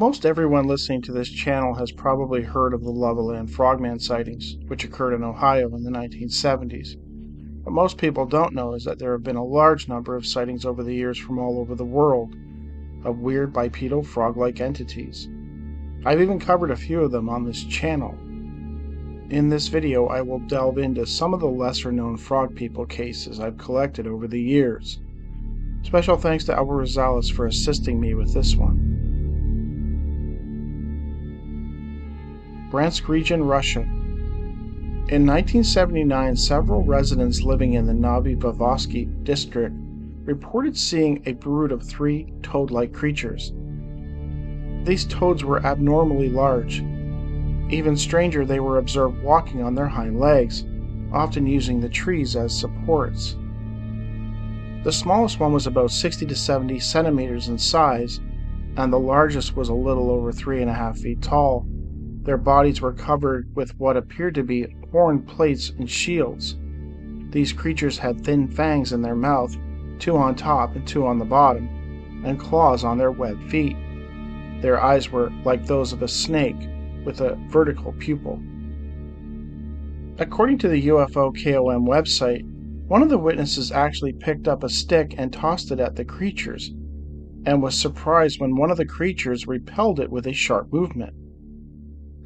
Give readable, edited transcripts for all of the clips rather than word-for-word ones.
Most everyone listening to this channel has probably heard of the Levelland Frogman sightings, which occurred in Ohio in the 1970s. What most people don't know is that there have been a large number of sightings over the years from all over the world of weird bipedal frog-like entities. I've even covered a few of them on this channel. In this video, I will delve into some of the lesser-known frog people cases I've collected over the years. Special thanks to Albert Rosales for assisting me with this one. Bryansk region, Russia. In 1979, several residents living in the Novi Vovoski district reported seeing a brood of 3 toad-like creatures. These toads were abnormally large. Even stranger, they were observed walking on their hind legs, often using the trees as supports. The smallest one was about 60 to 70 centimeters in size, and the largest was a little over 3.5 feet tall. Their bodies were covered with what appeared to be horn plates and shields. These creatures had thin fangs in their mouth, 2 on top and 2 on the bottom, and claws on their webbed feet. Their eyes were like those of a snake, with a vertical pupil. According to the UFOKom website, one of the witnesses actually picked up a stick and tossed it at the creatures, and was surprised when one of the creatures repelled it with a sharp movement.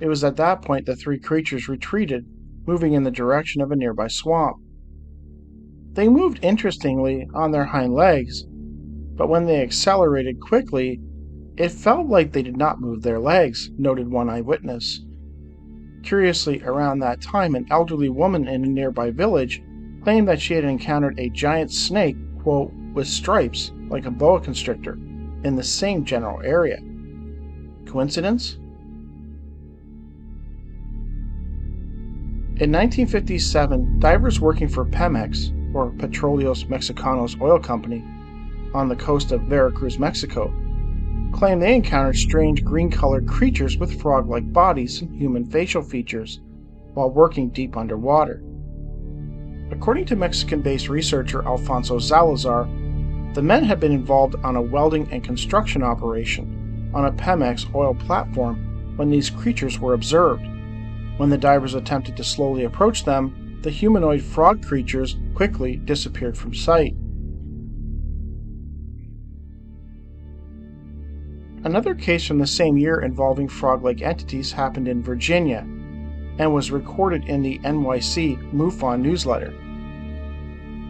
It was at that point the 3 creatures retreated, moving in the direction of a nearby swamp. They moved interestingly on their hind legs, but when they accelerated quickly, it felt like they did not move their legs, noted one eyewitness. Curiously, around that time, an elderly woman in a nearby village claimed that she had encountered a giant snake, quote, with stripes, like a boa constrictor, in the same general area. Coincidence? In 1957, divers working for Pemex, or Petróleos Mexicanos Oil Company, on the coast of Veracruz, Mexico, claimed they encountered strange green-colored creatures with frog-like bodies and human facial features while working deep underwater. According to Mexican-based researcher Alfonso Salazar, the men had been involved on a welding and construction operation on a Pemex oil platform when these creatures were observed. When the divers attempted to slowly approach them, the humanoid frog creatures quickly disappeared from sight. Another case from the same year involving frog-like entities happened in Virginia and was recorded in the NYC MUFON newsletter.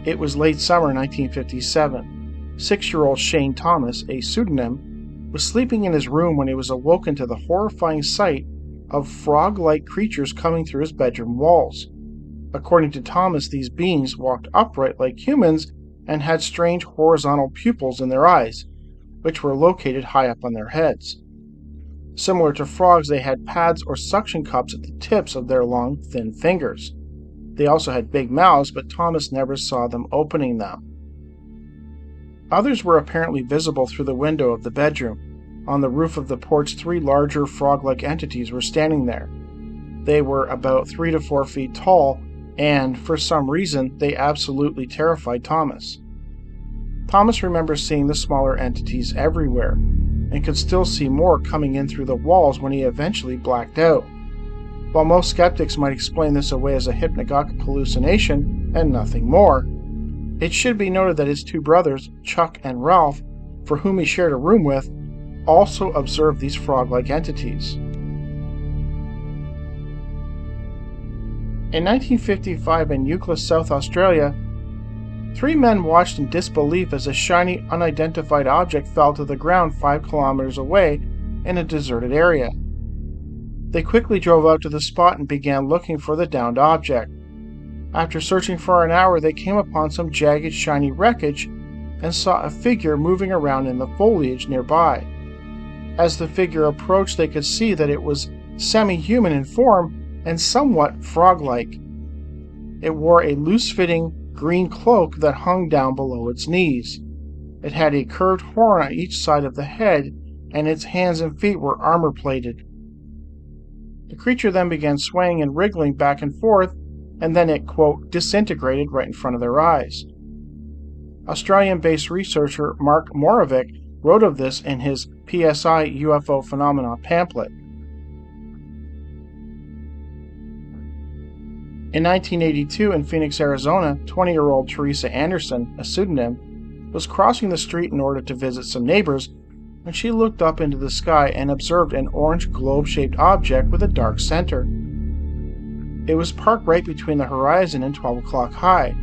It was late summer 1957. 6-year-old Shane Thomas, a pseudonym, was sleeping in his room when he was awoken to the horrifying sight of frog-like creatures coming through his bedroom walls. According to Thomas, these beings walked upright like humans and had strange horizontal pupils in their eyes, which were located high up on their heads. Similar to frogs, they had pads or suction cups at the tips of their long, thin fingers. They also had big mouths, but Thomas never saw them opening them. Others were apparently visible through the window of the bedroom. On the roof of the porch, 3 larger frog-like entities were standing there. They were about 3 to 4 feet tall, and for some reason, they absolutely terrified Thomas. Thomas remembers seeing the smaller entities everywhere, and could still see more coming in through the walls when he eventually blacked out. While most skeptics might explain this away as a hypnagogic hallucination and nothing more, it should be noted that his 2 brothers, Chuck and Ralph, for whom he shared a room with, also observed these frog-like entities. In 1955 in Euclid, South Australia, 3 men watched in disbelief as a shiny, unidentified object fell to the ground 5 kilometers away in a deserted area. They quickly drove out to the spot and began looking for the downed object. After searching for an hour, they came upon some jagged, shiny wreckage and saw a figure moving around in the foliage nearby. As the figure approached, they could see that it was semi-human in form and somewhat frog-like. It wore a loose-fitting green cloak that hung down below its knees. It had a curved horn on each side of the head, and its hands and feet were armor-plated. The creature then began swaying and wriggling back and forth, and then it, quote, disintegrated right in front of their eyes. Australian-based researcher Mark Moravec wrote of this in his PSI UFO Phenomena pamphlet. In 1982, in Phoenix, Arizona, 20-year-old Teresa Anderson, a pseudonym, was crossing the street in order to visit some neighbors when she looked up into the sky and observed an orange globe-shaped object with a dark center. It was parked right between the horizon and 12 o'clock high.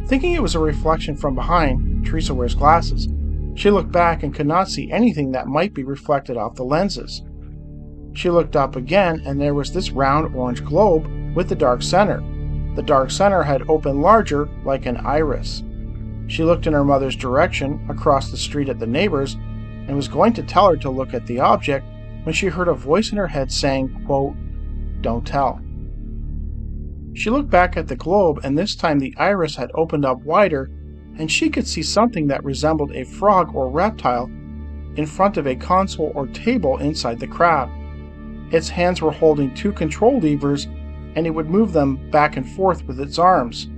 Thinking it was a reflection from behind, Teresa wears glasses. She looked back and could not see anything that might be reflected off the lenses. She looked up again, and there was this round orange globe with the dark center. The dark center had opened larger, like an iris. She looked in her mother's direction, across the street at the neighbors, and was going to tell her to look at the object when she heard a voice in her head saying, quote, "Don't tell." She looked back at the globe, and this time the iris had opened up wider, and she could see something that resembled a frog or reptile in front of a console or table inside the crowd. Its hands were holding two control levers, and it would move them back and forth with its arms.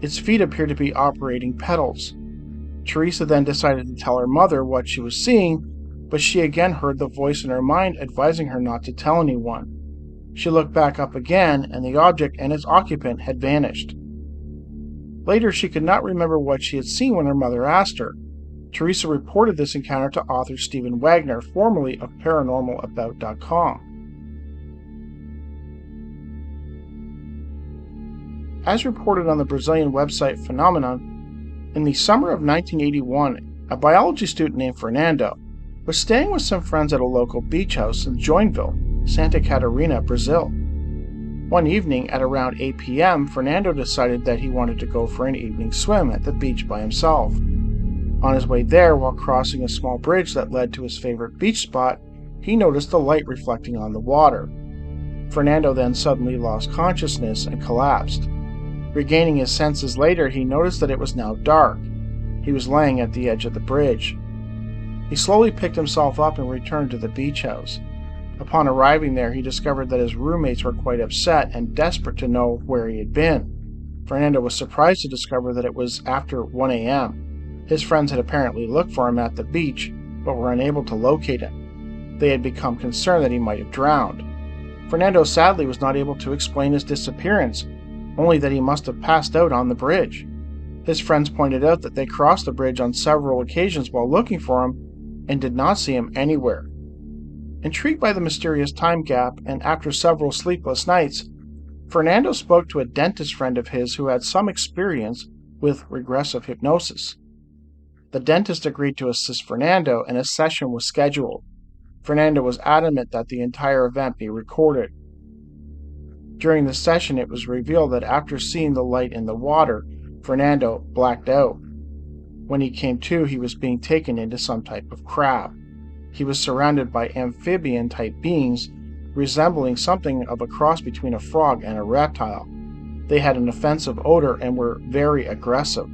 Its feet appeared to be operating pedals. Teresa then decided to tell her mother what she was seeing, but she again heard the voice in her mind advising her not to tell anyone. She looked back up again, and the object and its occupant had vanished. Later, she could not remember what she had seen when her mother asked her. Teresa reported this encounter to author Stephen Wagner, formerly of ParanormalAbout.com. As reported on the Brazilian website Fenomenum, in the summer of 1981, a biology student named Fernando was staying with some friends at a local beach house in Joinville, Santa Catarina, Brazil. One evening at around 8 p.m., Fernando decided that he wanted to go for an evening swim at the beach by himself. On his way there, while crossing a small bridge that led to his favorite beach spot, he noticed the light reflecting on the water. Fernando then suddenly lost consciousness and collapsed. Regaining his senses later, he noticed that it was now dark. He was laying at the edge of the bridge. He slowly picked himself up and returned to the beach house. Upon arriving there, he discovered that his roommates were quite upset and desperate to know where he had been. Fernando was surprised to discover that it was after 1 a.m. His friends had apparently looked for him at the beach, but were unable to locate him. They had become concerned that he might have drowned. Fernando sadly was not able to explain his disappearance, only that he must have passed out on the bridge. His friends pointed out that they crossed the bridge on several occasions while looking for him and did not see him anywhere. Intrigued by the mysterious time gap, and after several sleepless nights, Fernando spoke to a dentist friend of his who had some experience with regressive hypnosis. The dentist agreed to assist Fernando, and a session was scheduled. Fernando was adamant that the entire event be recorded. During the session, it was revealed that after seeing the light in the water, Fernando blacked out. When he came to, he was being taken into some type of crab. He was surrounded by amphibian-type beings, resembling something of a cross between a frog and a reptile. They had an offensive odor and were very aggressive.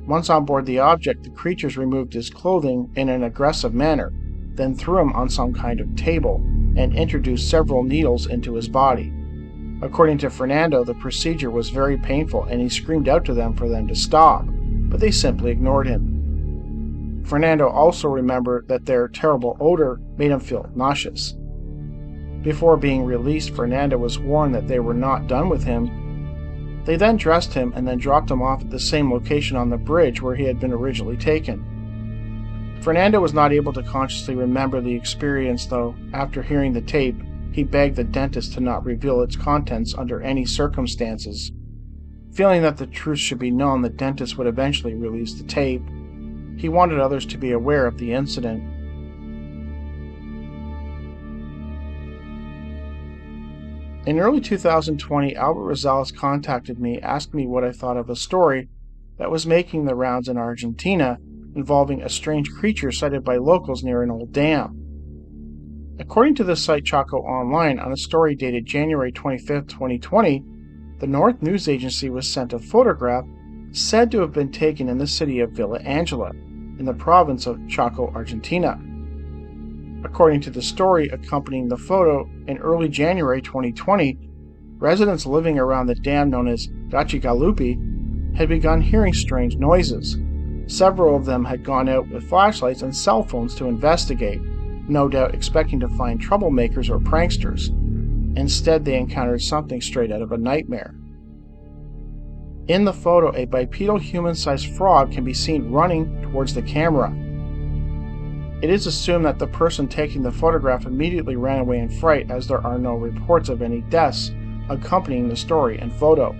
Once on board the object, the creatures removed his clothing in an aggressive manner, then threw him on some kind of table, and introduced several needles into his body. According to Fernando, the procedure was very painful, and he screamed out to them for them to stop, but they simply ignored him. Fernando also remembered that their terrible odor made him feel nauseous. Before being released, Fernando was warned that they were not done with him. They then dressed him and then dropped him off at the same location on the bridge where he had been originally taken. Fernando was not able to consciously remember the experience, though. After hearing the tape, he begged the dentist to not reveal its contents under any circumstances. Feeling that the truth should be known, the dentist would eventually release the tape. He wanted others to be aware of the incident. In early 2020, Albert Rosales contacted me, asking me what I thought of a story that was making the rounds in Argentina involving a strange creature sighted by locals near an old dam. According to the site Chaco Online, on a story dated January 25, 2020, the North News Agency was sent a photograph said to have been taken in the city of Villa Angela, in the province of Chaco, Argentina. According to the story accompanying the photo, in early January 2020, residents living around the dam known as Gachigalupi had begun hearing strange noises. Several of them had gone out with flashlights and cell phones to investigate, no doubt expecting to find troublemakers or pranksters. Instead, they encountered something straight out of a nightmare. In the photo, a bipedal human-sized frog can be seen running towards the camera. It is assumed that the person taking the photograph immediately ran away in fright, as there are no reports of any deaths accompanying the story and photo.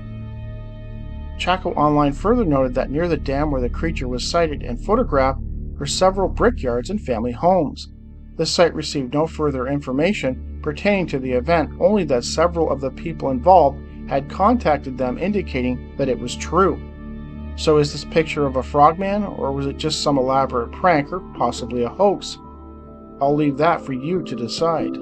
Chaco Online further noted that near the dam where the creature was sighted and photographed were several brickyards and family homes. The site received no further information pertaining to the event, only that several of the people involved had contacted them indicating that it was true. So is this picture of a frogman, or was it just some elaborate prank or possibly a hoax? I'll leave that for you to decide.